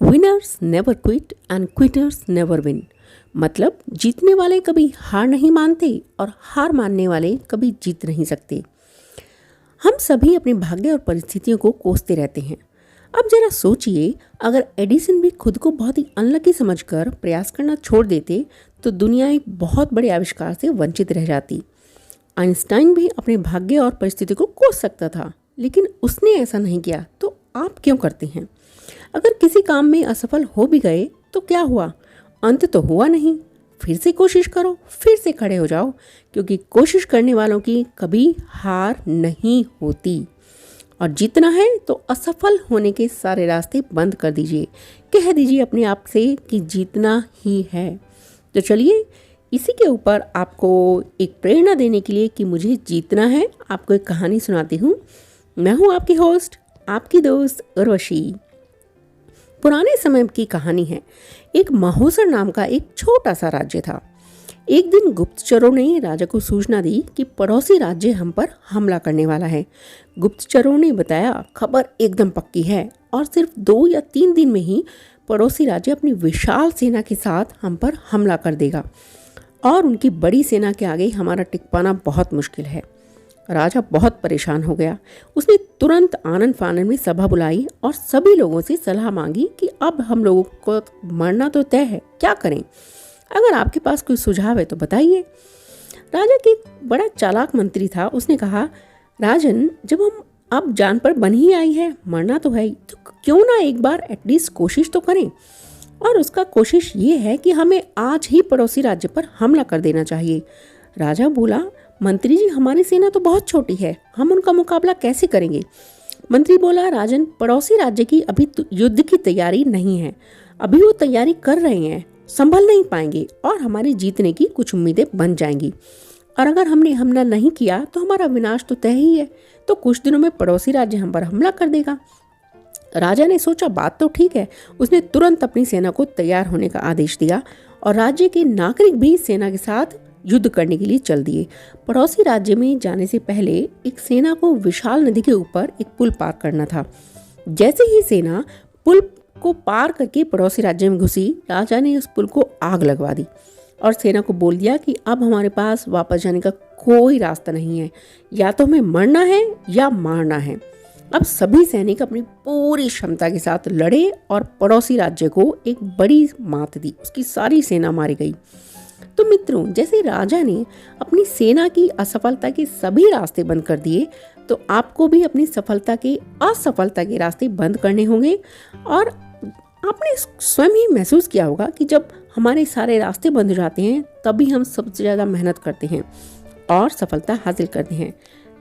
Winners never quit and quitters never win. मतलब जीतने वाले कभी हार नहीं मानते और हार मानने वाले कभी जीत नहीं सकते। हम सभी अपने भाग्य और परिस्थितियों को कोसते रहते हैं। अब जरा सोचिए, अगर एडिसन भी खुद को बहुत ही अनलकी समझकर प्रयास करना छोड़ देते तो दुनिया एक बहुत बड़े आविष्कार से वंचित रह जाती। आइंस्टाइन भी अपने भाग्य और परिस्थिति को कोस सकता था, लेकिन उसने ऐसा नहीं किया। तो आप क्यों करते हैं? अगर किसी काम में असफल हो भी गए तो क्या हुआ? अंत तो हुआ नहीं। फिर से कोशिश करो, फिर से खड़े हो जाओ, क्योंकि कोशिश करने वालों की कभी हार नहीं होती। और जीतना है तो असफल होने के सारे रास्ते बंद कर दीजिए। कह दीजिए अपने आप से कि जीतना ही है। तो चलिए, इसी के ऊपर आपको एक प्रेरणा देने के लिए कि मुझे जीतना है, आपको एक कहानी सुनाती हूँ। मैं हूँ आपकी होस्ट, आपकी दोस्त उर्वशी। पुराने समय की कहानी है। एक महोसर नाम का एक छोटा सा राज्य था। एक दिन गुप्तचरों ने राजा को सूचना दी कि पड़ोसी राज्य हम पर हमला करने वाला है। गुप्तचरों ने बताया, खबर एकदम पक्की है और सिर्फ 2 या 3 दिन में ही पड़ोसी राज्य अपनी विशाल सेना के साथ हम पर हमला कर देगा और उनकी बड़ी सेना के आगे हमारा टिक पाना बहुत मुश्किल है। राजा बहुत परेशान हो गया। उसने तुरंत आनन फानन में सभा बुलाई और सभी लोगों से सलाह मांगी कि अब हम लोगों को मरना तो तय है, क्या करें? अगर आपके पास कोई सुझाव है तो बताइए। राजा के एक बड़ा चालाक मंत्री था। उसने कहा, राजन, जब हम अब जान पर बन ही आई है, मरना तो है ही, तो क्यों ना एक बार एटलीस्ट कोशिश तो करें। और उसका कोशिश ये है कि हमें आज ही पड़ोसी राज्य पर हमला कर देना चाहिए। राजा बोला, मंत्री जी, हमारी सेना तो बहुत छोटी है, हम उनका मुकाबला कैसे करेंगे? मंत्री बोला, राजन, पड़ोसी राज्य की अभी युद्ध की तैयारी नहीं है। अभी वो तैयारी कर रहे हैं, संभल नहीं पाएंगे और हमारे जीतने की कुछ उम्मीदें बन जाएंगी। और अगर हमने हमला नहीं किया तो हमारा विनाश तो तय ही है। तो कुछ दिनों में पड़ोसी राज्य हम पर हमला कर देगा। राजा ने सोचा, बात तो ठीक है। उसने तुरंत अपनी सेना को तैयार होने का आदेश दिया और राज्य के नागरिक भी सेना के साथ युद्ध करने के लिए चल दिए। पड़ोसी राज्य में जाने से पहले एक सेना को विशाल नदी के ऊपर एक पुल पार करना था। जैसे ही सेना पुल को पार करके पड़ोसी राज्य में घुसी, राजा ने उस पुल को आग लगवा दी और सेना को बोल दिया कि अब हमारे पास वापस जाने का कोई रास्ता नहीं है, या तो हमें मरना है या मारना है। अब सभी सैनिक अपनी पूरी क्षमता के साथ लड़े और पड़ोसी राज्य को एक बड़ी मात दी। उसकी सारी सेना मारी गई। तो मित्रों, जैसे राजा ने अपनी सेना की असफलता के सभी रास्ते बंद कर दिए, तो आपको भी अपनी सफलता के असफलता के रास्ते बंद करने होंगे। और आपने स्वयं ही महसूस किया होगा कि जब हमारे सारे रास्ते बंद हो जाते हैं, तभी हम सबसे ज़्यादा मेहनत करते हैं और सफलता हासिल करते हैं।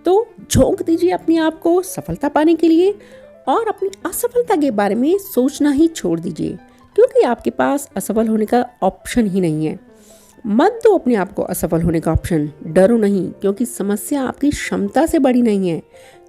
तो झोंक दीजिए अपने आप को सफलता पाने के लिए और अपनी असफलता के बारे में सोचना ही छोड़ दीजिए, क्योंकि आपके पास असफल होने का ऑप्शन ही नहीं है। मत दो अपने आप को असफल होने का ऑप्शन। डरो नहीं, क्योंकि समस्या आपकी क्षमता से बड़ी नहीं है।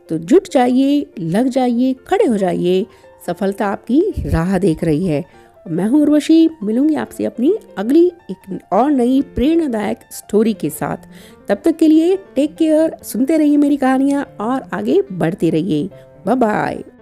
तो जुट जाइए, लग जाइए, खड़े हो जाइए। सफलता आपकी राह देख रही है। मैं हूँ उर्वशी, मिलूंगी आपसे अपनी अगली एक और नई प्रेरणादायक स्टोरी के साथ। तब तक के लिए टेक केयर, सुनते रहिए मेरी कहानियाँ और आगे बढ़ते रहिए। Bye bye.